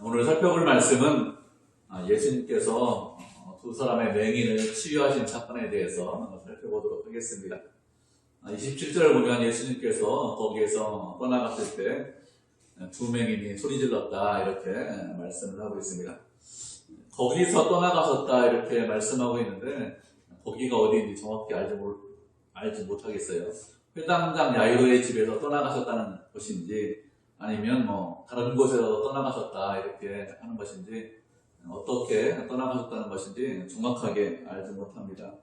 오늘 살펴볼 말씀은 예수님께서 두 사람의 맹인을 치유하신 사건에 대해서 살펴보도록 하겠습니다. 27절을 보면 예수님께서 거기에서 떠나갔을 때 두 맹인이 소리질렀다 이렇게 말씀을 하고 있습니다. 거기서 떠나가셨다 이렇게 말씀하고 있는데 거기가 어디인지 정확히 알지 못하겠어요. 회당장 야이로의 집에서 떠나가셨다는 것인지 아니면 다른 곳에서 떠나가셨다 이렇게 하는 것인지 어떻게 떠나가셨다는 것인지 정확하게 알지 못합니다.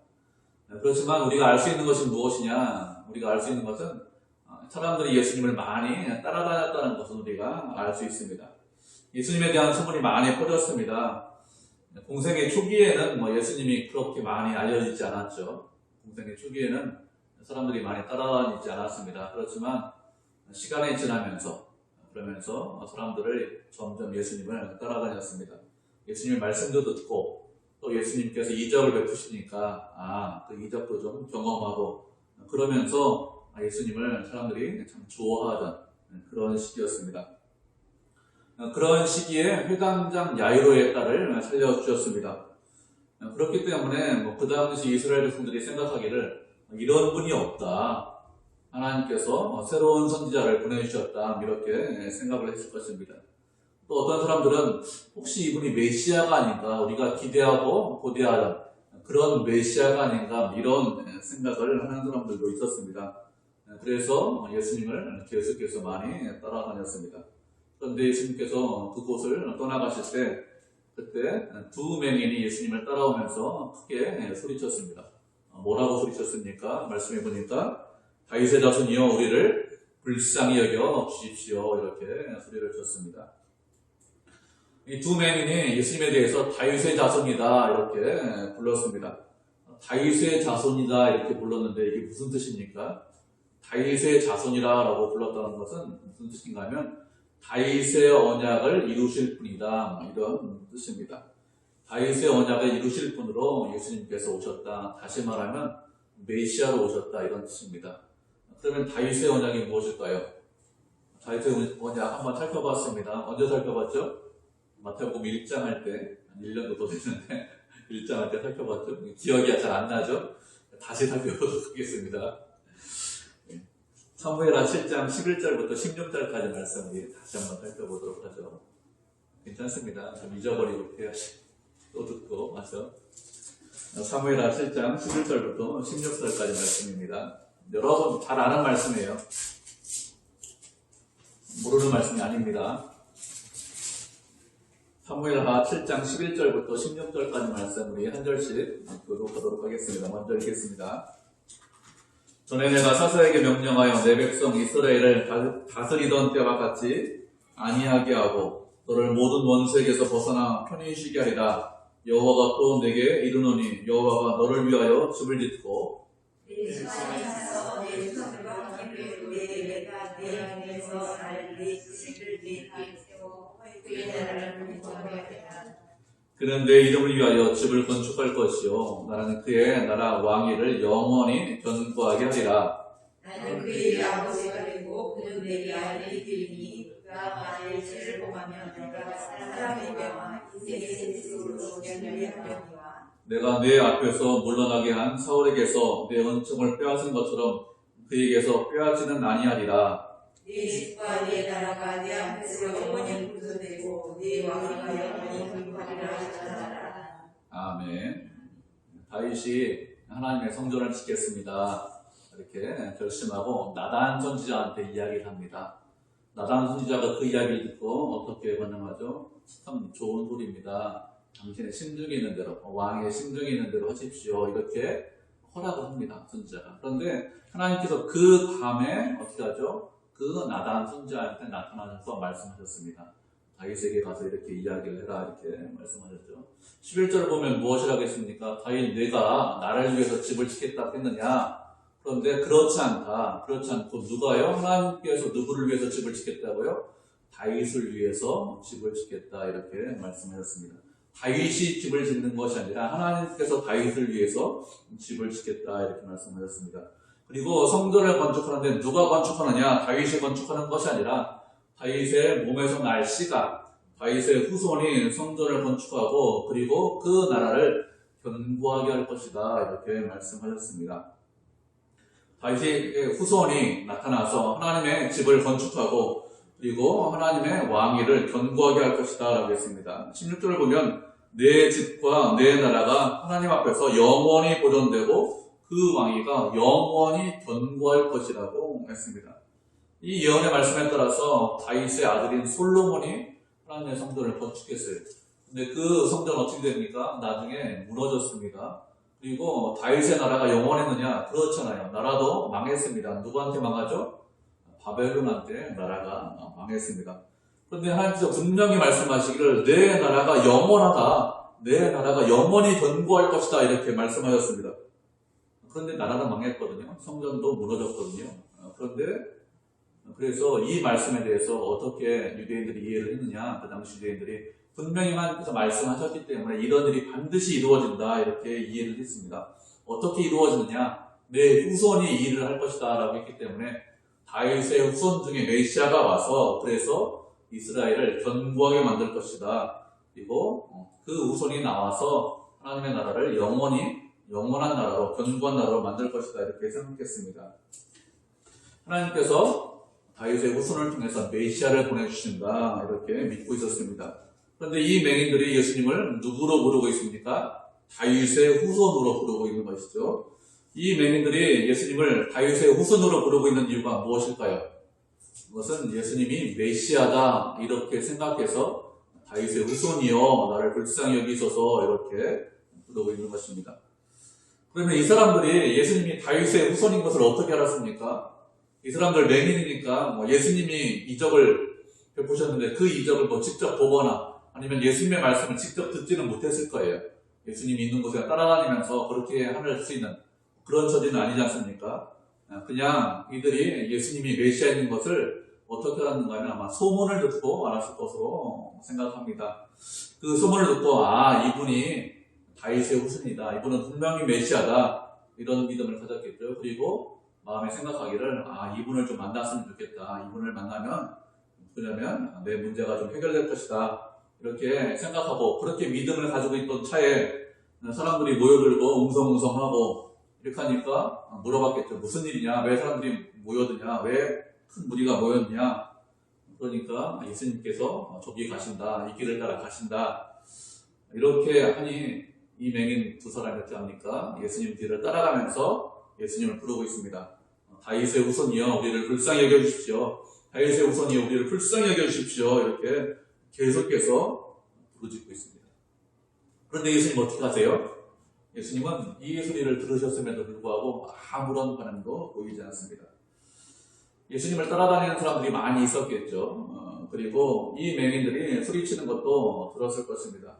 그렇지만 우리가 알 수 있는 것은 무엇이냐? 우리가 알 수 있는 것은 사람들이 예수님을 많이 따라다녔다는 것을 우리가 알 수 있습니다. 예수님에 대한 소문이 많이 퍼졌습니다. 공생의 초기에는 예수님이 그렇게 많이 알려지지 않았죠. 공생의 초기에는 사람들이 많이 따라다니지 않았습니다. 그렇지만 시간이 지나면서 그러면서 사람들을 점점 예수님을 따라다녔습니다. 예수님의 말씀도 듣고 또 예수님께서 이적을 베푸시니까 그 이적도 좀 경험하고 그러면서 예수님을 사람들이 참 좋아하던 그런 시기였습니다. 그런 시기에 회당장 야이로의 딸을 살려주셨습니다. 그렇기 때문에 그 당시 이스라엘 백성들이 생각하기를 이런 분이 없다. 하나님께서 새로운 선지자를 보내주셨다. 이렇게 생각을 했을 것입니다. 또 어떤 사람들은 혹시 이분이 메시아가 아닌가, 우리가 기대하고 고대하던 그런 메시아가 아닌가 이런 생각을 하는 사람들도 있었습니다. 그래서 예수님을 계속해서 많이 따라다녔습니다. 그런데 예수님께서 그곳을 떠나가실 때 그때 두 맹인이 예수님을 따라오면서 크게 소리쳤습니다. 뭐라고 소리쳤습니까? 말씀해 보니까 다윗의 자손이여 우리를 불쌍히 여겨 주십시오 이렇게 소리를 쳤습니다. 이 두 맹인이 예수님에 대해서 다윗의 자손이다 이렇게 불렀습니다. 다윗의 자손이다 이렇게 불렀는데 이게 무슨 뜻입니까? 다윗의 자손이라고 불렀다는 것은 무슨 뜻인가 하면 다윗의 언약을 이루실 분이다 이런 뜻입니다. 다윗의 언약을 이루실 분으로 예수님께서 오셨다. 다시 말하면 메시아로 오셨다 이런 뜻입니다. 그러면 다윗의 언약이 무엇일까요? 다윗의 언약 한번 살펴봤습니다. 언제 살펴봤죠? 마태복음 1장 할 때 1년도 더 됐는데 1장 할 때 살펴봤죠? 기억이 잘 안 나죠? 다시 살펴보도록 하겠습니다. 사무엘하 7장 11절부터 16절까지 말씀 우리 다시 한번 살펴보도록 하죠. 괜찮습니다. 좀 잊어버리고 해야지. 또 듣고 와서 사무엘하 7장 11절부터 16절까지 말씀입니다. 여러분 잘 아는 말씀이에요. 모르는 말씀이 아닙니다. 사무엘하 7장 11절부터 16절까지 말씀 우리 한 절씩 교독하도록 하겠습니다. 먼저 읽겠습니다. 전에 내가 사사에게 명령하여 내 백성 이스라엘을 다스리던 때와 같이 아니하게 하고 너를 모든 원수에게서 벗어나 편히 쉬게 하리라. 여호와가 또 내게 이르노니 여호와가 너를 위하여 집을 짓고 내 시간이 차서 내 수성과 내가 내 안에서 살리 집을 짓고 그의 나라를 건축하리라. 그는 내 이름을 위하여 집을 건축할 것이요 나는 그의 나라 왕위를 영원히 견고하게 하리라. 나는 그의 아버지가 되고 그는 내게 아들이 되리니 그가 만일 죄를 범하면 내가 사람의 명화 인생의 세습으로 견례하려니와 내가 내 앞에서 물러나게 한 사울에게서 내 은총을 빼앗은 것처럼 그에게서 빼앗지는 아니하리라. 네 집과 네 나라가 내 앞에서 영원히 굳어되고 네 왕위가 영원히 근거하리라 하셨다. 아멘. 다윗이 하나님의 성전을 짓겠습니다 이렇게 결심하고 나단 선지자한테 이야기를 합니다. 나단 선지자가 그 이야기를 듣고 어떻게 반응하죠? 참 좋은 소리입니다. 당신의 심중에 있는 대로, 왕의 심중에 있는 대로 하십시오 이렇게 허락을 합니다. 선지자가. 그런데 하나님께서 그 밤에 어떻게 하죠? 그 나단 선지자한테 나타나셔서 말씀하셨습니다. 다윗에게 가서 이렇게 이야기를 해라 이렇게 말씀하셨죠. 11절을 보면 무엇이라고 했습니까? 다윗 내가 나를 위해서 집을 짓겠다고 했느냐? 그런데 그렇지 않다. 그렇지 않고 누가요? 하나님께서 누구를 위해서 집을 짓겠다고요? 다윗을 위해서 집을 짓겠다 이렇게 말씀하셨습니다. 다윗이 집을 짓는 것이 아니라 하나님께서 다윗을 위해서 집을 짓겠다 이렇게 말씀하셨습니다. 그리고 성전을 건축하는데 누가 건축하느냐? 다윗이 건축하는 것이 아니라 다윗의 몸에서 날 씨가 다윗의 후손이 성전을 건축하고 그리고 그 나라를 견고하게 할 것이다 이렇게 말씀하셨습니다. 다윗의 후손이 나타나서 하나님의 집을 건축하고 그리고 하나님의 왕위를 견고하게 할 것이다 라고 했습니다. 16절을 보면 내 집과 내 나라가 하나님 앞에서 영원히 보존되고 그 왕위가 영원히 견고할 것이라고 했습니다. 이 예언의 말씀에 따라서 다윗의 아들인 솔로몬이 하나님의 성전을 건축했어요. 근데 그 성전 어떻게 됩니까? 나중에 무너졌습니다. 그리고 다윗의 나라가 영원했느냐? 그렇잖아요. 나라도 망했습니다. 누구한테 망하죠? 바벨론한테 나라가 망했습니다. 그런데 하나님께서 분명히 말씀하시기를 내 나라가 영원하다. 내 나라가 영원히 견고할 것이다. 이렇게 말씀하셨습니다. 그런데 나라는 망했거든요. 성전도 무너졌거든요. 그래서 이 말씀에 대해서 어떻게 유대인들이 이해를 했느냐? 그 당시 유대인들이 분명히 하나님께서 말씀하셨기 때문에 이런 일이 반드시 이루어진다. 이렇게 이해를 했습니다. 어떻게 이루어지느냐? 내 후손이 이 일을 할 것이다. 라고 했기 때문에 다윗의 후손 중에 메시아가 와서 그래서 이스라엘을 견고하게 만들 것이다. 그리고 그 후손이 나와서 하나님의 나라를 영원한 나라로 견고한 나라로 만들 것이다. 이렇게 생각했습니다. 하나님께서 다윗의 후손을 통해서 메시아를 보내주신다. 이렇게 믿고 있었습니다. 그런데 이 맹인들이 예수님을 누구로 부르고 있습니까? 다윗의 후손으로 부르고 있는 것이죠. 이 맹인들이 예수님을 다윗의 후손으로 부르고 있는 이유가 무엇일까요? 그것은 예수님이 메시아다 이렇게 생각해서 다윗의 후손이여 나를 불쌍히 여기소서 이렇게 부르고 있는 것입니다. 그러면 이 사람들이 예수님이 다윗의 후손인 것을 어떻게 알았습니까? 이 사람들 맹인이니까 예수님이 이적을 베푸셨는데 그 이적을 직접 보거나 아니면 예수님의 말씀을 직접 듣지는 못했을 거예요. 예수님이 있는 곳에 따라다니면서 그렇게 할 수 있는 그런 처지는 아니지 않습니까? 그냥 이들이 예수님이 메시아인 것을 어떻게 알았는가 하면 아마 소문을 듣고 알았을 것으로 생각합니다. 그 소문을 듣고 이분이 다윗의 후손이다. 이분은 분명히 메시아다. 이런 믿음을 가졌겠죠. 그리고 마음에 생각하기를 이분을 좀 만났으면 좋겠다. 이분을 만나면 그러면 내 문제가 좀 해결될 것이다. 이렇게 생각하고 그렇게 믿음을 가지고 있던 차에 사람들이 모여들고 웅성웅성하고 이렇게 하니까 물어봤겠죠. 무슨 일이냐? 왜 사람들이 모여드냐? 왜 큰 무리가 모였냐? 그러니까 예수님께서 저기 가신다. 이 길을 따라 가신다. 이렇게 하니 이 맹인 두 사람이 어찌 합니까? 예수님 뒤를 따라가면서 예수님을 부르고 있습니다. 다윗의 후손이여 우리를 불쌍히 여겨주십시오. 다윗의 후손이여 우리를 불쌍히 여겨주십시오. 이렇게 계속해서 부르짖고 있습니다. 그런데 예수님 어떻게 하세요? 예수님은 이 소리를 들으셨음에도 불구하고 아무런 반응도 보이지 않습니다. 예수님을 따라다니는 사람들이 많이 있었겠죠. 그리고 이 맹인들이 소리치는 것도 들었을 것입니다.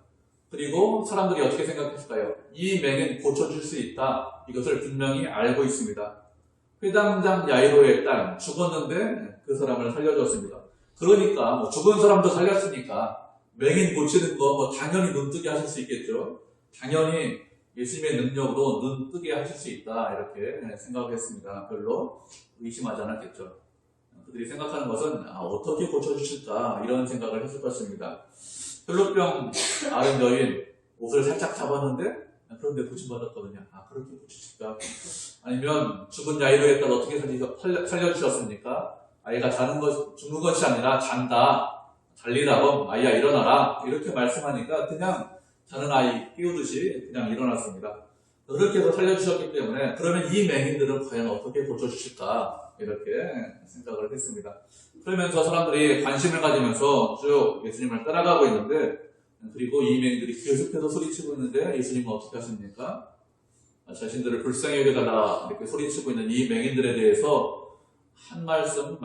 그리고 사람들이 어떻게 생각했을까요? 이 맹인 고쳐줄 수 있다. 이것을 분명히 알고 있습니다. 회당장 야이로의 딸 죽었는데 그 사람을 살려줬습니다. 그러니까 죽은 사람도 살렸으니까 맹인 고치는 거 당연히 눈뜨게 하실 수 있겠죠. 당연히 예수님의 능력으로 눈뜨게 하실 수 있다 이렇게 생각했습니다. 별로 의심하지 않았겠죠. 그들이 생각하는 것은 어떻게 고쳐주실까 이런 생각을 했을 것입니다. 혈루병 앓은 여인 옷을 살짝 잡았는데 그런데 고침받았거든요. 그렇게 고치실까? 아니면 죽은 야이로의 딸 어떻게 살려주셨습니까? 아이가 죽는 것이 아니라 잔다. 달리라고 아이야 일어나라. 이렇게 말씀하니까 그냥 자는 아이 깨우듯이 그냥 일어났습니다. 그렇게 해서 살려주셨기 때문에 그러면 이 맹인들은 과연 어떻게 고쳐주실까? 이렇게 생각을 했습니다. 그러면서 사람들이 관심을 가지면서 쭉 예수님을 따라가고 있는데 그리고 이 맹인들이 계속해서 소리치고 있는데 예수님은 어떻게 하십니까? 자신들을 불쌍히 여겨달라 이렇게 소리치고 있는 이 맹인들에 대해서 한 말씀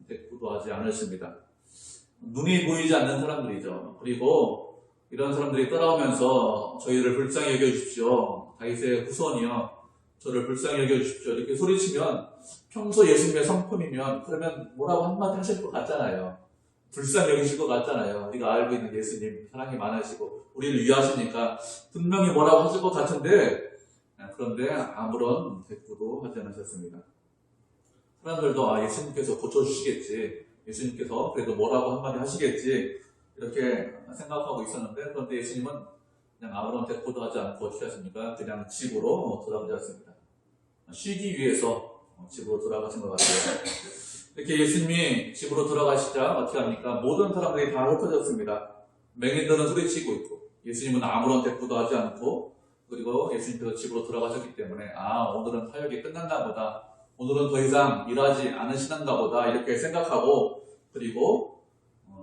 대꾸도 하지 않으십니다. 눈이 보이지 않는 사람들이죠. 그리고 이런 사람들이 따라오면서 저희를 불쌍히 여겨주십시오. 다윗의 후손이요. 저를 불쌍히 여겨주십시오. 이렇게 소리치면 평소 예수님의 성품이면 그러면 뭐라고 한마디 하실 것 같잖아요. 불쌍히 여기실 것 같잖아요. 우리가 알고 있는 예수님 사랑이 많으시고 우리를 위하시니까 분명히 뭐라고 하실 것 같은데 그런데 아무런 대꾸도 하지 않으셨습니다. 사람들도 예수님께서 고쳐주시겠지. 예수님께서 그래도 뭐라고 한마디 하시겠지. 이렇게 생각하고 있었는데, 그런데 예수님은 그냥 아무런 대꾸도 하지 않고 어떻게 하십니까? 그냥 집으로 돌아가셨습니다. 쉬기 위해서 집으로 돌아가신 것 같아요. 이렇게 예수님이 집으로 돌아가시자 어떻게 합니까? 모든 사람들이 다 흩어졌습니다. 맹인들은 소리치고 있고, 예수님은 아무런 대꾸도 하지 않고, 그리고 예수님께서 집으로 돌아가셨기 때문에 오늘은 사역이 끝났나 보다, 오늘은 더 이상 일하지 않으시는가 보다 이렇게 생각하고, 그리고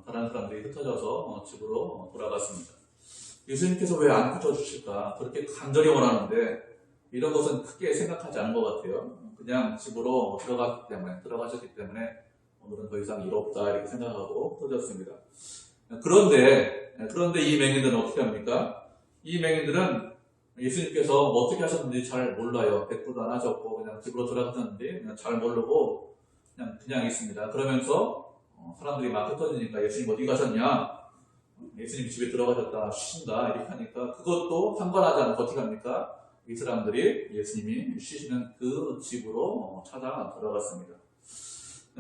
다른 사람들이 흩어져서 집으로 돌아갔습니다. 예수님께서 왜 안 흩어주실까? 그렇게 간절히 원하는데 이런 것은 크게 생각하지 않은 것 같아요. 그냥 집으로 들어가셨기 때문에 오늘은 더 이상 일 없다 이렇게 생각하고 흩어졌습니다. 그런데 이 맹인들은 어떻게 합니까? 이 맹인들은 예수님께서 어떻게 하셨는지 잘 몰라요. 대꾸도 안 하셨고 그냥 집으로 돌아가셨는데 그냥 잘 모르고 그냥 있습니다. 그러면서 사람들이 막 흩어지니까 예수님 어디 가셨냐? 예수님 집에 들어가셨다, 쉬신다 이렇게 하니까 그것도 상관하지 않고 어떻게 합니까? 이 사람들이 예수님이 쉬시는 그 집으로 찾아 들어갔습니다.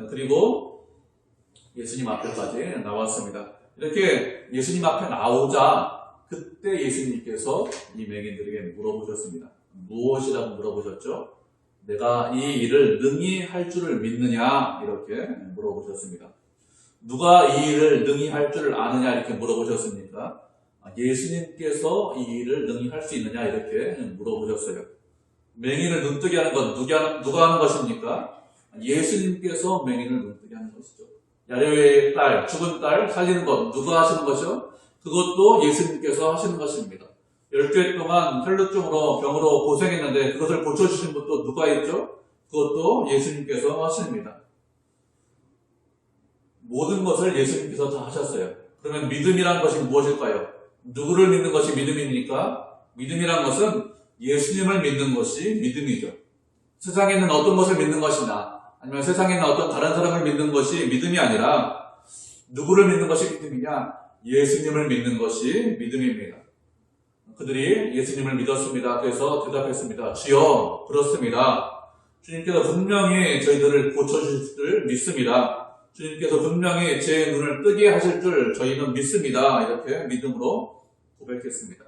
그리고 예수님 앞에까지 나왔습니다. 이렇게 예수님 앞에 나오자 그때 예수님께서 이 맹인들에게 물어보셨습니다. 무엇이라고 물어보셨죠? 내가 이 일을 능히 할 줄을 믿느냐? 이렇게 물어보셨습니다. 누가 이 일을 능히 할 줄을 아느냐? 이렇게 물어보셨습니까? 예수님께서 이 일을 능히 할 수 있느냐? 이렇게 물어보셨어요. 맹인을 눈뜨게 하는 건 누가 하는 것입니까? 예수님께서 맹인을 눈뜨게 하는 것이죠. 야레의 딸, 죽은 딸 살리는 것 누가 하시는 것이죠? 그것도 예수님께서 하시는 것입니다. 12해 동안 혈루증으로 병으로 고생했는데 그것을 고쳐주신 분도 누가 있죠? 그것도 예수님께서 하십니다. 모든 것을 예수님께서 다 하셨어요. 그러면 믿음이란 것이 무엇일까요? 누구를 믿는 것이 믿음입니까? 믿음이란 것은 예수님을 믿는 것이 믿음이죠. 세상에 있는 어떤 것을 믿는 것이나 아니면 세상에 있는 어떤 다른 사람을 믿는 것이 믿음이 아니라 누구를 믿는 것이 믿음이냐? 예수님을 믿는 것이 믿음입니다. 그들이 예수님을 믿었습니다. 그래서 대답했습니다. 주여, 그렇습니다. 주님께서 분명히 저희들을 고쳐주실 줄 믿습니다. 주님께서 분명히 제 눈을 뜨게 하실 줄 저희는 믿습니다. 이렇게 믿음으로 고백했습니다.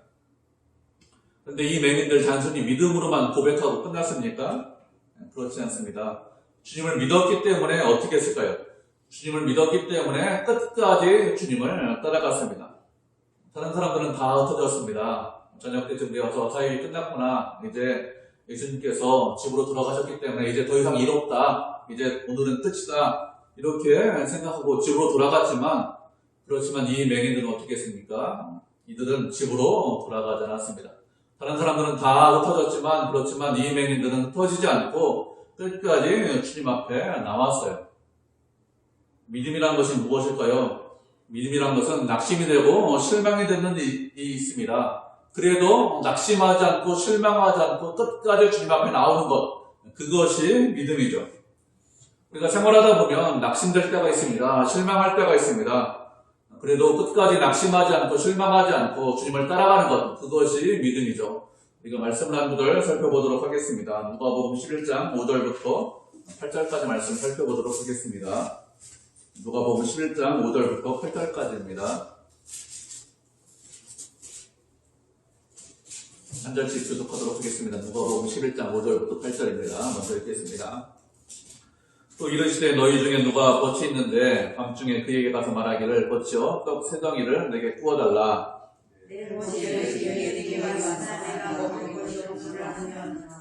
그런데 이 맹인들 단순히 믿음으로만 고백하고 끝났습니까? 그렇지 않습니다. 주님을 믿었기 때문에 어떻게 했을까요? 주님을 믿었기 때문에 끝까지 주님을 따라갔습니다. 다른 사람들은 다 흩어졌습니다. 저녁 때쯤 되어서 사역이 끝났구나. 이제 예수님께서 집으로 돌아가셨기 때문에 이제 더 이상 일 없다. 이제 오늘은 끝이다. 이렇게 생각하고 집으로 돌아갔지만 그렇지만 이 맹인들은 어떻게 했습니까? 이들은 집으로 돌아가지 않았습니다. 다른 사람들은 다 흩어졌지만 그렇지만 이 맹인들은 흩어지지 않고 끝까지 주님 앞에 나왔어요. 믿음이란 것이 무엇일까요? 믿음이란 것은 낙심이 되고 실망이 되는 일이 있습니다. 그래도 낙심하지 않고 실망하지 않고 끝까지 주님 앞에 나오는 것, 그것이 믿음이죠. 우리가 생활하다 보면 낙심될 때가 있습니다. 실망할 때가 있습니다. 그래도 끝까지 낙심하지 않고 실망하지 않고 주님을 따라가는 것, 그것이 믿음이죠. 우리가 말씀을 한 구절 살펴보도록 하겠습니다. 누가복음 11장 5절부터 8절까지 말씀 살펴보도록 하겠습니다. 누가복음 11장 5절부터 8절까지입니다. 한 절씩 주독하도록 하겠습니다. 누가복음 11장 5절부터 8절입니다. 먼저 읽겠습니다. 또 이르시되 너희 중에 누가 덫이 있는데 밤중에 그에게 가서 말하기를 덫이여 떡 세 덩이를 내게 구워달라.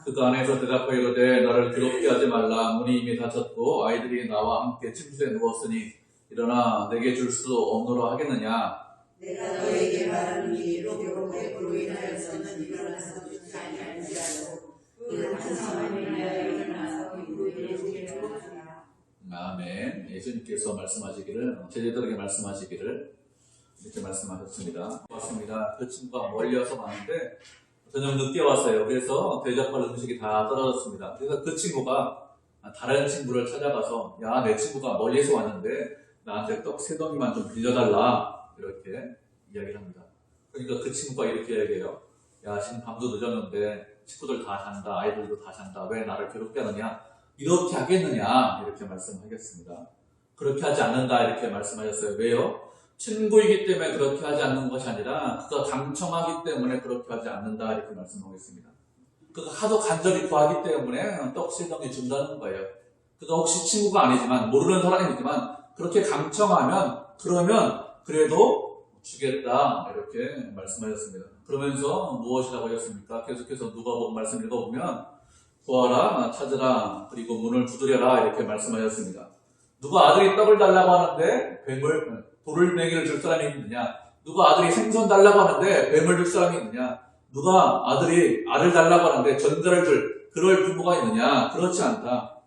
그가 안에서 대답하여 이르되 나를 괴롭게 하지 말라. 문이 이미 닫혔고 아이들이 나와 함께 침실에 누웠으니 일어나 내게 줄 수 없노라 하겠느냐. 내가 너에게 말하는 일로 그로 인하여서는 일어나서 죽지 아니할지라도 그는 한 사람을 위하여 일어나서 그에게 죽게 하리라. 아멘. 예수님께서 말씀하시기를 제자들에게 말씀하시기를 이렇게 말씀하셨습니다. 왔습니다. 그 친구가 멀리 와서 왔는데 저녁 늦게 왔어요. 그래서 대접할 음식이 다 떨어졌습니다. 그래서 그 친구가 다른 친구를 찾아가서 야, 내 친구가 멀리서 왔는데 나한테 떡 세 덩이만 좀 빌려달라. 이렇게 이야기를 합니다. 그러니까 그 친구가 이렇게 이야기해요. 야, 지금 밤도 늦었는데 친구들 다 잔다. 아이들도 다 잔다. 왜 나를 괴롭게 하느냐? 이렇게 하겠느냐? 이렇게 말씀하겠습니다. 그렇게 하지 않는다. 이렇게 말씀하셨어요. 왜요? 친구이기 때문에 그렇게 하지 않는 것이 아니라 그가 강청하기 때문에 그렇게 하지 않는다 이렇게 말씀하겠습니다. 그가 하도 간절히 구하기 때문에 떡실덩이 준다는 거예요. 그가 혹시 친구가 아니지만 모르는 사람이지만 그렇게 강청하면 그러면 그래도 주겠다 이렇게 말씀하셨습니다. 그러면서 무엇이라고 하셨습니까? 계속해서 누가복음 말씀 읽어보면 구하라 찾으라 그리고 문을 두드려라 이렇게 말씀하셨습니다. 누가 아들이 떡을 달라고 하는데 돌을 맹이를 줄 사람이 있느냐? 누가 아들이 생선 달라고 하는데 뱀을 줄 사람이 있느냐? 누가 아들이 알을 달라고 하는데 전갈을 줄 그럴 부모가 있느냐? 그렇지 않다.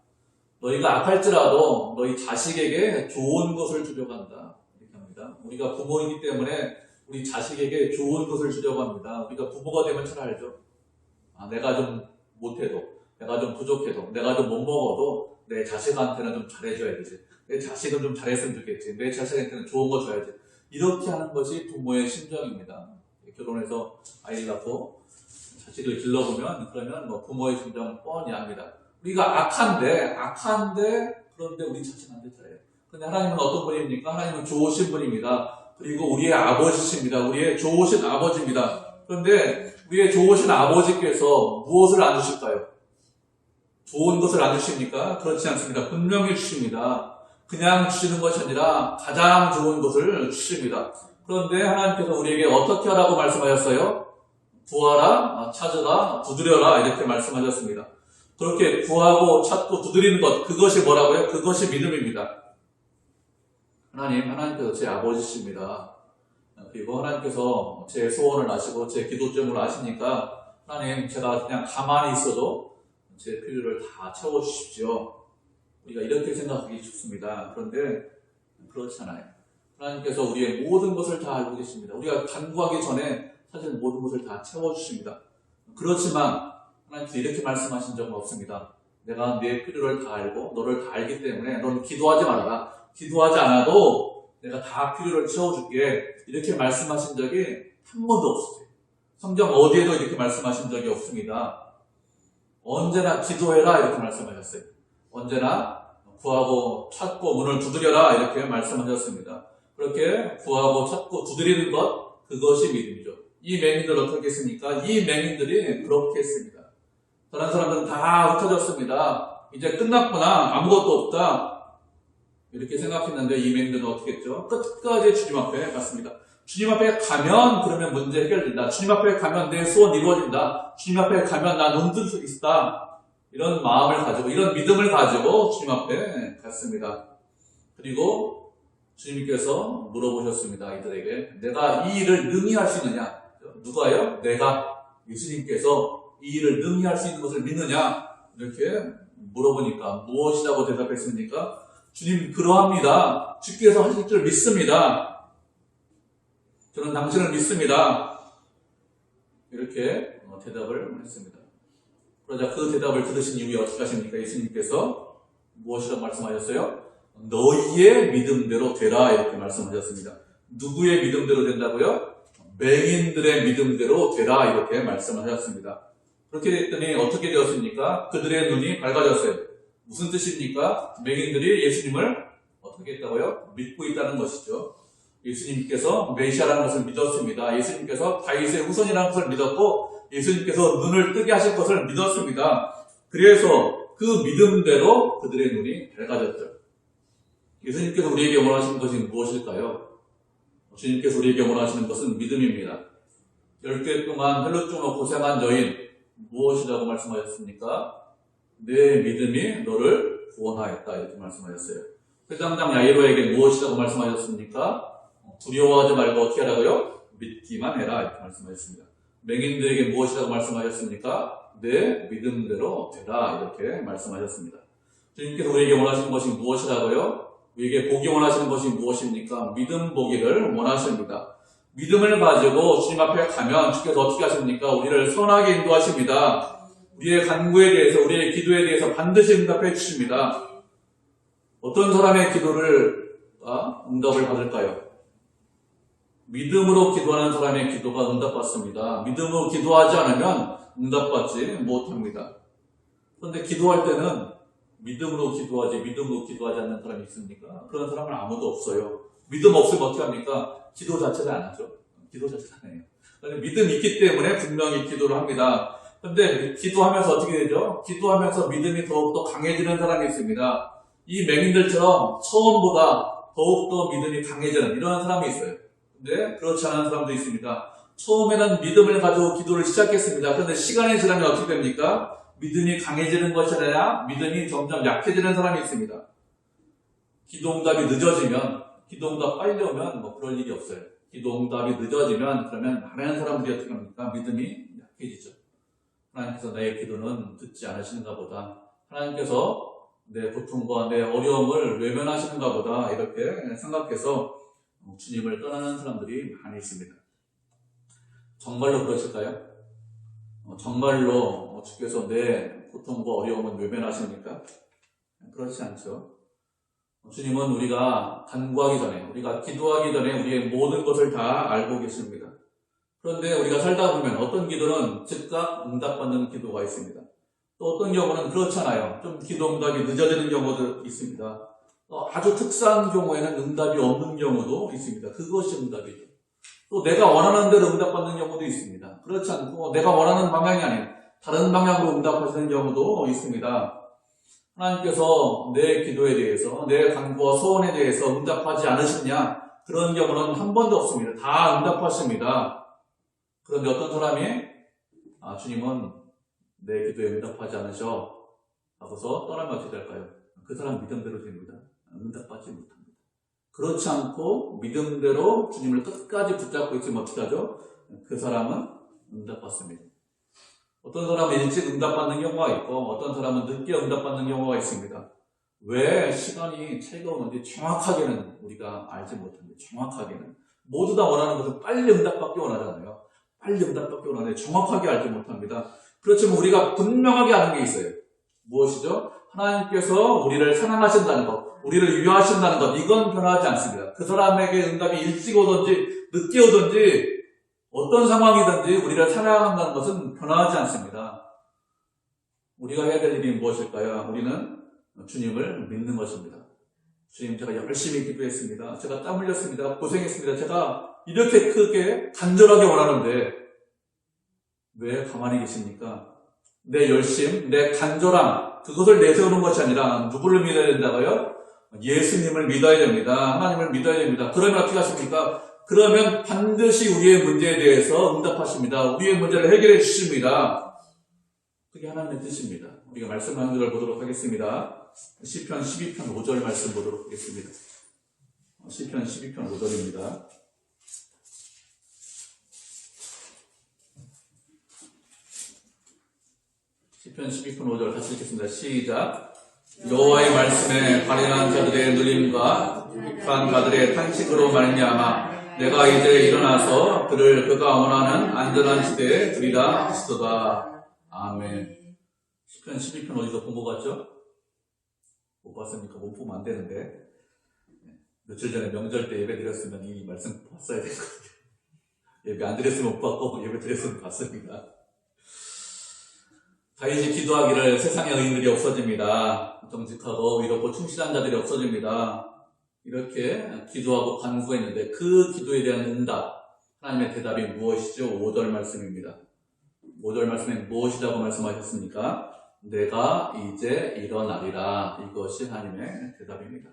너희가 악할지라도 너희 자식에게 좋은 것을 주려고 한다. 이렇게 합니다. 우리가 부모이기 때문에 우리 자식에게 좋은 것을 주려고 합니다. 우리가 부모가 되면 잘 알죠. 내가 좀 못해도, 내가 좀 부족해도, 내가 좀 못 먹어도 내 자식한테는 좀 잘해줘야 되지. 내 자식은 좀 잘했으면 좋겠지. 내 자식한테는 좋은 거 줘야지. 이렇게 하는 것이 부모의 심정입니다. 결혼해서 아이를 낳고 자식을 길러보면 그러면 부모의 심정은 뻔히 압니다. 우리가 악한데 그런데 우리 자식한테 잘해요. 그런데 하나님은 어떤 분입니까? 하나님은 좋으신 분입니다. 그리고 우리의 아버지십니다. 우리의 좋으신 아버지입니다. 그런데 우리의 좋으신 아버지께서 무엇을 안 주실까요? 좋은 것을 안 주십니까? 그렇지 않습니다. 분명히 주십니다. 그냥 주시는 것이 아니라 가장 좋은 것을 주십니다. 그런데 하나님께서 우리에게 어떻게 하라고 말씀하셨어요? 구하라, 찾으라, 두드려라 이렇게 말씀하셨습니다. 그렇게 구하고 찾고 두드리는 것, 그것이 뭐라고요? 그것이 믿음입니다. 하나님께서 제 아버지십니다. 그리고 하나님께서 제 소원을 아시고 제 기도 제목을 아시니까 하나님 제가 그냥 가만히 있어도 제 필요를 다 채워주십시오. 우리가 이렇게 생각하기 쉽습니다. 그런데 그렇지 않아요. 하나님께서 우리의 모든 것을 다 알고 계십니다. 우리가 간구하기 전에 사실 모든 것을 다 채워주십니다. 그렇지만 하나님께서 이렇게 말씀하신 적은 없습니다. 내가 내 필요를 다 알고 너를 다 알기 때문에 너는 기도하지 말아라. 기도하지 않아도 내가 다 필요를 채워줄게. 이렇게 말씀하신 적이 한 번도 없어요. 성경 어디에도 이렇게 말씀하신 적이 없습니다. 언제나 기도해라 이렇게 말씀하셨어요. 언제나 구하고 찾고 문을 두드려라 이렇게 말씀하셨습니다. 그렇게 구하고 찾고 두드리는 것, 그것이 믿음이죠. 이 맹인들 어떻게 했습니까? 이 맹인들이 그렇게 했습니다. 다른 사람들은 다 흩어졌습니다. 이제 끝났구나. 아무것도 없다. 이렇게 생각했는데 이 맹인들은 어떻게 했죠? 끝까지 주님 앞에 갔습니다. 주님 앞에 가면 그러면 문제 해결된다. 주님 앞에 가면 내 소원 이루어진다. 주님 앞에 가면 나 눈 뜰 수 있다. 이런 마음을 가지고, 이런 믿음을 가지고 주님 앞에 갔습니다. 그리고 주님께서 물어보셨습니다. 이들에게 내가 이 일을 능히 할 수 있느냐? 누가요? 내가, 예수님께서 이 일을 능히 할 수 있는 것을 믿느냐? 이렇게 물어보니까 무엇이라고 대답했습니까? 주님 그러합니다. 주께서 하실 줄 믿습니다. 저는 당신을 믿습니다. 이렇게 대답을 했습니다. 그러자 그 대답을 들으신 이후에 어떻게 하십니까? 예수님께서 무엇이라고 말씀하셨어요? 너희의 믿음대로 되라 이렇게 말씀하셨습니다. 누구의 믿음대로 된다고요? 맹인들의 믿음대로 되라 이렇게 말씀하셨습니다. 그렇게 됐더니 어떻게 되었습니까? 그들의 눈이 밝아졌어요. 무슨 뜻입니까? 맹인들이 예수님을 어떻게 했다고요? 믿고 있다는 것이죠. 예수님께서 메시아라는 것을 믿었습니다. 예수님께서 다윗의 후손이라는 것을 믿었고 예수님께서 눈을 뜨게 하실 것을 믿었습니다. 그래서 그 믿음대로 그들의 눈이 밝아졌죠. 예수님께서 우리에게 원하시는 것이 무엇일까요? 주님께서 우리에게 원하시는 것은 믿음입니다. 10개 동안 헬루증으로 고생한 여인 무엇이라고 말씀하셨습니까? 내 믿음이 너를 구원하였다 이렇게 말씀하셨어요. 회장장 야이로에게 무엇이라고 말씀하셨습니까? 두려워하지 말고 어떻게 하라고요? 믿기만 해라 이렇게 말씀하셨습니다. 맹인들에게 무엇이라고 말씀하셨습니까? 내 믿음대로 되라 이렇게 말씀하셨습니다. 주님께서 우리에게 원하시는 것이 무엇이라고요? 우리에게 복이 원하시는 것이 무엇입니까? 믿음 보기를 원하십니다. 믿음을 가지고 주님 앞에 가면 주께서 어떻게 하십니까? 우리를 선하게 인도하십니다. 우리의 간구에 대해서, 우리의 기도에 대해서 반드시 응답해 주십니다. 어떤 사람의 기도를 응답을 받을까요? 믿음으로 기도하는 사람의 기도가 응답받습니다. 믿음으로 기도하지 않으면 응답받지 못합니다. 그런데 기도할 때는 믿음으로 기도하지 않는 사람이 있습니까? 그런 사람은 아무도 없어요. 믿음 없으면 어떻게 합니까? 기도 자체를 안 하죠. 기도 자체를 안 해요. 믿음이 있기 때문에 분명히 기도를 합니다. 근데 기도하면서 어떻게 되죠? 기도하면서 믿음이 더욱더 강해지는 사람이 있습니다. 이 맹인들처럼 처음보다 더욱더 믿음이 강해지는 이런 사람이 있어요. 근데 그렇지 않은 사람도 있습니다. 처음에는 믿음을 가지고 기도를 시작했습니다. 그런데 시간이 지나면 어떻게 됩니까? 믿음이 강해지는 것이 아니라 믿음이 점점 약해지는 사람이 있습니다. 기도응답이 늦어지면, 기도응답 빨리 오면 뭐 그럴 일이 없어요. 기도응답이 늦어지면 그러면 많은 사람들이 어떻게 합니까? 믿음이 약해지죠. 하나님께서 내 기도는 듣지 않으시는가 보다. 하나님께서 내 고통과 내 어려움을 외면하시는가 보다. 이렇게 생각해서 주님을 떠나는 사람들이 많이 있습니다. 정말로 그러실까요? 정말로 주께서 내 고통과 어려움을 외면하십니까? 그렇지 않죠. 주님은 우리가 간구하기 전에, 우리가 기도하기 전에 우리의 모든 것을 다 알고 계십니다. 그런데 우리가 살다 보면 어떤 기도는 즉각 응답받는 기도가 있습니다. 또 어떤 경우는 그렇잖아요. 좀 기도 응답이 늦어지는 경우도 있습니다. 아주 특수한 경우에는 응답이 없는 경우도 있습니다. 그것이 응답이죠. 또 내가 원하는 대로 응답받는 경우도 있습니다. 그렇지 않고 내가 원하는 방향이 아닌 다른 방향으로 응답하시는 경우도 있습니다. 하나님께서 내 기도에 대해서, 내 간구와 소원에 대해서 응답하지 않으시냐? 그런 경우는 한 번도 없습니다. 다 응답하십니다. 그런데 어떤 사람이 주님은 내 기도에 응답하지 않으셔 하고서 떠나면 어떻게 될까요? 그 사람 믿음대로 됩니다. 응답받지 못합니다. 그렇지 않고 믿음대로 주님을 끝까지 붙잡고 있으면 어떻게 하죠? 그 사람은 응답받습니다. 어떤 사람은 일찍 응답받는 경우가 있고 어떤 사람은 늦게 응답받는 경우가 있습니다. 왜 시간이 차이가 오는지 정확하게는 우리가 알지 못합니다. 정확하게는. 모두 다 원하는 것은 빨리 응답받기 원하잖아요. 빨리 응답받기 원하는데 정확하게 알지 못합니다. 그렇지만 우리가 분명하게 아는 게 있어요. 무엇이죠? 하나님께서 우리를 사랑하신다는 것, 우리를 위하신다는 것, 이건 변하지 않습니다. 그 사람에게 응답이 일찍 오든지 늦게 오든지 어떤 상황이든지 우리를 사랑한다는 것은 변하지 않습니다. 우리가 해야 될 일이 무엇일까요? 우리는 주님을 믿는 것입니다. 주님, 제가 열심히 기도했습니다. 제가 땀 흘렸습니다. 고생했습니다. 제가 이렇게 크게 간절하게 원하는데 왜 가만히 계십니까? 내 열심, 내 간절함, 그것을 내세우는 것이 아니라 누구를 믿어야 된다고요? 예수님을 믿어야 됩니다. 하나님을 믿어야 됩니다. 그러면 어떻게 하십니까? 그러면 반드시 우리의 문제에 대해서 응답하십니다. 우리의 문제를 해결해 주십니다. 그게 하나님의 뜻입니다. 우리가 말씀 한 구절 보도록 하겠습니다. 시편 12편 5절 말씀 보도록 하겠습니다. 시편 12편 5절입니다. 시편 12편 5절 같이 읽겠습니다. 시작. 여호와의 말씀에 발현한 자들의 누림과 묵묵한 자들의 탄식으로 말미암아 내가 이제 일어나서 그가 원하는 안전한 시대에 두리라 하시도다. 아멘. 시편 12편 어디서 본 것 같죠? 못 봤습니까? 못 보면 안 되는데. 며칠 전에 명절 때 예배 드렸으면 이 말씀 봤어야 될 것 같아요. 예배 안 드렸으면 못 봤고 예배 드렸으면 봤습니다. 다윗이 기도하기를 세상의 의인들이 없어집니다. 정직하고 의롭고 충실한 자들이 없어집니다. 이렇게 기도하고 간구했는데 그 기도에 대한 응답, 하나님의 대답이 무엇이죠? 5절 말씀입니다. 5절 말씀에 무엇이라고 말씀하셨습니까? 내가 이제 일어나리라. 이것이 하나님의 대답입니다.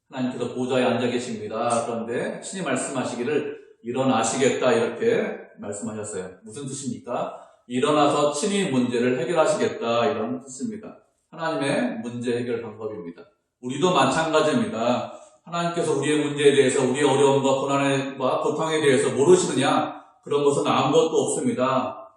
하나님께서 보좌에 앉아 계십니다. 그런데 친히 말씀하시기를 일어나시겠다 이렇게 말씀하셨어요. 무슨 뜻입니까? 일어나서 친히 문제를 해결하시겠다 이런 뜻입니다. 하나님의 문제 해결 방법입니다. 우리도 마찬가지입니다. 하나님께서 우리의 문제에 대해서 우리의 어려움과 고난과 고통에 대해서 모르시느냐? 그런 것은 아무것도 없습니다.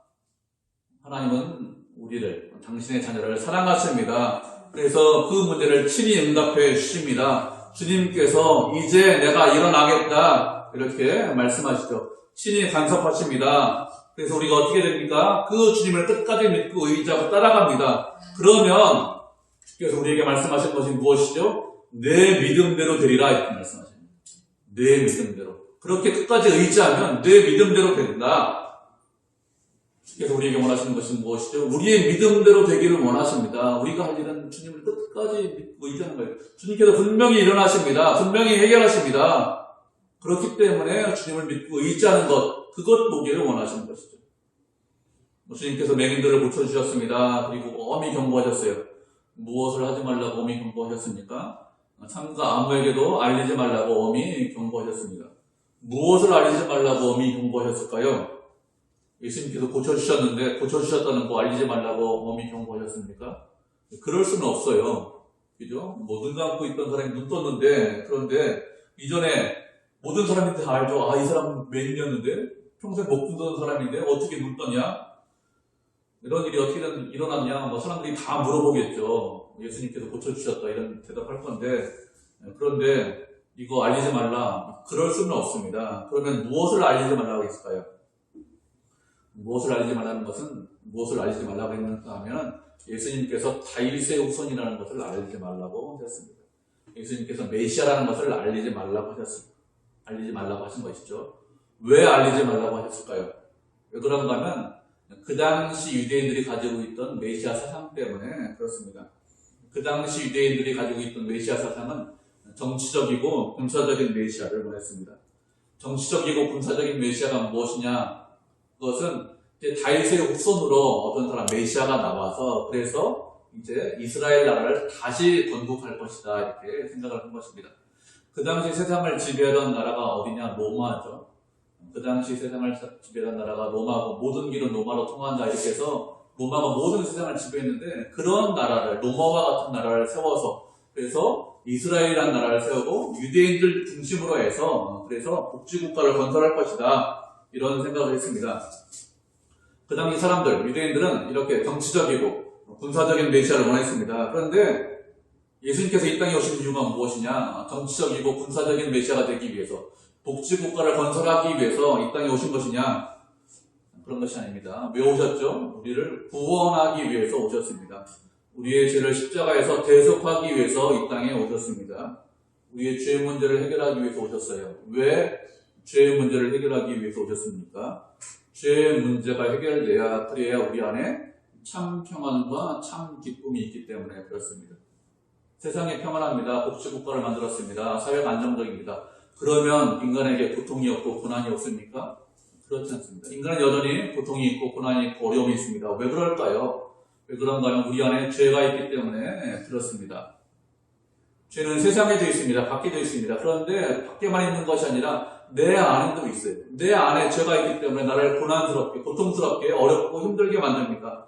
하나님은 우리를, 당신의 자녀를 사랑하십니다. 그래서 그 문제를 친히 응답해 주십니다. 주님께서 이제 내가 일어나겠다 이렇게 말씀하시죠. 친히 간섭하십니다. 그래서 우리가 어떻게 됩니까? 그 주님을 끝까지 믿고 의지하고 따라갑니다. 그러면 주께서 우리에게 말씀하신 것이 무엇이죠? 내 믿음대로 되리라 이렇게 말씀하십니다. 내 믿음대로. 그렇게 끝까지 의지하면 내 믿음대로 된다. 주께서 우리에게 원하시는 것이 무엇이죠? 우리의 믿음대로 되기를 원하십니다. 우리가 할 일은 주님을 끝까지 믿고 의지하는 거예요. 주님께서 분명히 일어나십니다. 분명히 해결하십니다. 그렇기 때문에 주님을 믿고 의지하는 것, 그것 보기를 원하시는 것이죠. 주님께서 맹인들을 고쳐주셨습니다. 그리고 엄히 경고하셨어요. 무엇을 하지 말라고 엄히 경고하셨습니까? 삼가 아무에게도 알리지 말라고 엄히 경고하셨습니다. 무엇을 알리지 말라고 엄히 경고하셨을까요? 예수님께서 고쳐주셨는데 고쳐주셨다는 거 알리지 말라고 엄히 경고하셨습니까? 그럴 수는 없어요. 그죠? 눈 감고 있던 사람이 눈 떴는데, 그런데 이전에 모든 사람이 다 알죠. 아, 이 사람 맹인이었는데? 평소에 못 보던 사람인데 어떻게 눈 떴냐? 이런 일이 어떻게 일어났냐? 사람들이 다 물어보겠죠. 예수님께서 고쳐주셨다 이런 대답할 건데, 그런데 이거 알리지 말라. 그럴 수는 없습니다. 그러면 무엇을 알리지 말라고 했을까요? 무엇을 알리지 말라는 것은 무엇을 알리지 말라고 했는가 하면 예수님께서 다윗의 후손이라는 것을 알리지 말라고 하셨습니다. 예수님께서 메시아라는 것을 알리지 말라고 하셨습니다. 알리지 말라고 하신 것이죠. 왜 알리지 말라고 하셨을까요? 왜 그런가 하면 그 당시 유대인들이 가지고 있던 메시아 사상 때문에 그렇습니다. 그 당시 유대인들이 가지고 있던 메시아 사상은 정치적이고 군사적인 메시아를 원했습니다. 정치적이고 군사적인 메시아가 무엇이냐? 그것은 이제 다윗의 후손으로 어떤 사람 메시아가 나와서 그래서 이제 이스라엘 나라를 다시 건국할 것이다 이렇게 생각을 한 것입니다. 그 당시 세상을 지배하던 나라가 어디냐? 로마죠. 그 당시 세상을 지배하던 나라가 로마고 모든 길은 로마로 통한다 이렇게 해서 로마가 모든 세상을 지배했는데 그런 나라를 로마와 같은 나라를 세워서 그래서 이스라엘이라는 나라를 세우고 유대인들 중심으로 해서 그래서 복지국가를 건설할 것이다 이런 생각을 했습니다. 그 당시 사람들, 유대인들은 이렇게 정치적이고 군사적인 메시아를 원했습니다. 그런데 예수님께서 이 땅에 오신 이유가 무엇이냐? 정치적이고 군사적인 메시아가 되기 위해서 복지국가를 건설하기 위해서 이 땅에 오신 것이냐? 그런 것이 아닙니다. 왜 오셨죠? 우리를 구원하기 위해서 오셨습니다. 우리의 죄를 십자가에서 대속하기 위해서 이 땅에 오셨습니다. 우리의 죄 문제를 해결하기 위해서 오셨어요. 왜 죄 문제를 해결하기 위해서 오셨습니까? 죄 문제가 해결돼야 그래야 우리 안에 참 평안과 참 기쁨이 있기 때문에 그렇습니다. 세상이 평안합니다. 복지국가를 만들었습니다. 사회가 안정적입니다. 그러면 인간에게 고통이 없고 고난이 없습니까? 그렇지 않습니다. 인간은 여전히 고통이 있고 고난이 있고 어려움이 있습니다. 왜 그럴까요? 왜 그런가 하면 우리 안에 죄가 있기 때문에 그렇습니다. 죄는 세상에 되어 있습니다. 밖에 되어 있습니다. 그런데 밖에만 있는 것이 아니라 내 안에도 있어요. 내 안에 죄가 있기 때문에 나를 고난스럽게, 고통스럽게, 어렵고 힘들게 만듭니다.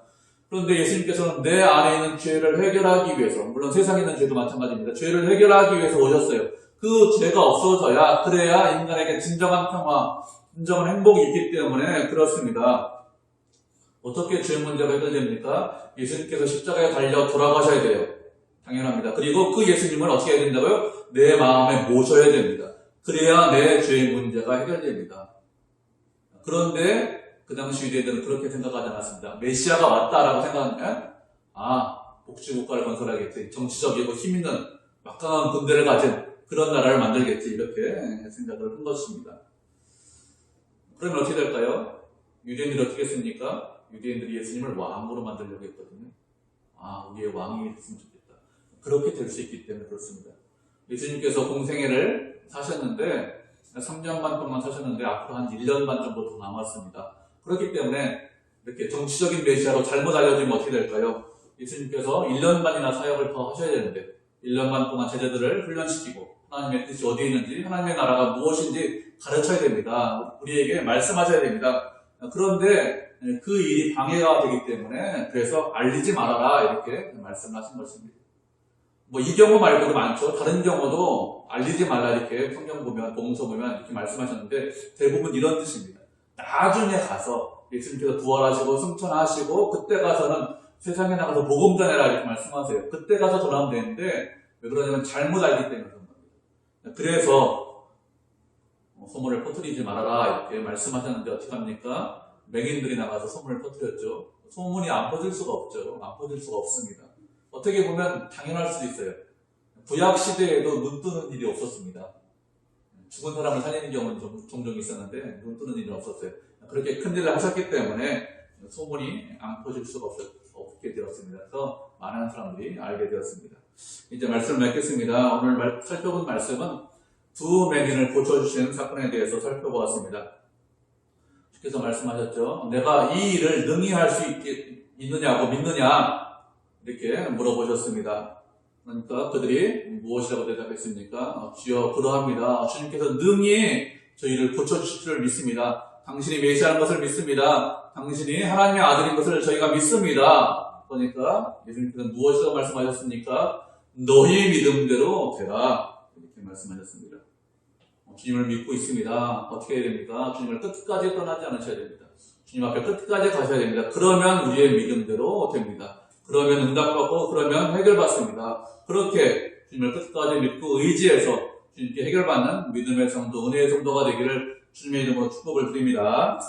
그런데 예수님께서는 내 안에 있는 죄를 해결하기 위해서, 물론 세상에 있는 죄도 마찬가지입니다. 죄를 해결하기 위해서 오셨어요. 그 죄가 없어져야, 그래야 인간에게 진정한 평화, 진정한 행복이 있기 때문에 그렇습니다. 어떻게 죄 문제가 해결됩니까? 예수님께서 십자가에 달려 돌아가셔야 돼요. 당연합니다. 그리고 그 예수님을 어떻게 해야 된다고요? 내 마음에 모셔야 됩니다. 그래야 내 죄의 문제가 해결됩니다. 그런데 그 당시 유대인들은 그렇게 생각하지 않았습니다. 메시아가 왔다라고 생각하면 복지국가를 건설하겠지. 정치적이고 힘있는 막강한 군대를 가진 그런 나라를 만들겠지. 이렇게 생각을 한 것입니다. 그러면 어떻게 될까요? 유대인들이 어떻게 했습니까? 유대인들이 예수님을 왕으로 만들려고 했거든요. 우리의 왕이 됐으면 좋겠다. 그렇게 될 수 있기 때문에 그렇습니다. 예수님께서 공생애를 사셨는데 3년 반 동안 사셨는데 앞으로 한 1년 반 정도 더 남았습니다. 그렇기 때문에 이렇게 정치적인 메시아로 잘못 알려지면 어떻게 될까요? 예수님께서 1년 반이나 사역을 더 하셔야 되는데 1년 반 동안 제자들을 훈련시키고 하나님의 뜻이 어디에 있는지 하나님의 나라가 무엇인지 가르쳐야 됩니다. 우리에게 말씀하셔야 됩니다. 그런데 그 일이 방해가 되기 때문에 그래서 알리지 말아라 이렇게 말씀하신 것입니다. 이 경우 말고도 많죠. 다른 경우도 알리지 말라 이렇게 성경 보면 복음서 보면 이렇게 말씀하셨는데 대부분 이런 뜻입니다. 나중에 가서 예수님께서 부활하시고 승천하시고 그때 가서는 세상에 나가서 복음 전해라 이렇게 말씀하세요. 그때 가서 전하면 되는데 왜 그러냐면 잘못 알기 때문에 그런 겁니다. 그래서 소문을 퍼뜨리지 말아라 이렇게 말씀하셨는데 어떻게 합니까? 맹인들이 나가서 소문을 퍼뜨렸죠. 소문이 안 퍼질 수가 없죠. 안 퍼질 수가 없습니다. 어떻게 보면 당연할 수도 있어요. 구약 시대에도 눈 뜨는 일이 없었습니다. 죽은 사람을 살리는 경우는 종종 있었는데 눈 뜨는 일은 없었어요. 그렇게 큰 일을 하셨기 때문에 소문이 안 퍼질 수가 없게 되었습니다. 그래서 많은 사람들이 알게 되었습니다. 이제 말씀을 맺겠습니다. 오늘 살펴본 말씀은 두 맹인을 고쳐주신 사건에 대해서 살펴보았습니다. 주께서 말씀하셨죠. 내가 이 일을 능히 할 수 있느냐고 믿느냐? 이렇게 물어보셨습니다. 그러니까 그들이 무엇이라고 대답했습니까? 주여 그러합니다. 주님께서 능히 저희를 고쳐주실 줄 믿습니다. 당신이 메시아인 것을 믿습니다. 당신이 하나님의 아들인 것을 저희가 믿습니다. 그러니까 예수님께서 무엇이라고 말씀하셨습니까? 너희 믿음대로 되라. 이렇게 말씀하셨습니다. 주님을 믿고 있습니다. 어떻게 해야 됩니까? 주님을 끝까지 떠나지 않으셔야 됩니다. 주님 앞에 끝까지 가셔야 됩니다. 그러면 우리의 믿음대로 됩니다. 그러면 응답받고 그러면 해결받습니다. 그렇게 주님을 끝까지 믿고 의지해서 주님께 해결받는 믿음의 성도, 은혜의 성도가 되기를 주님의 이름으로 축복을 드립니다.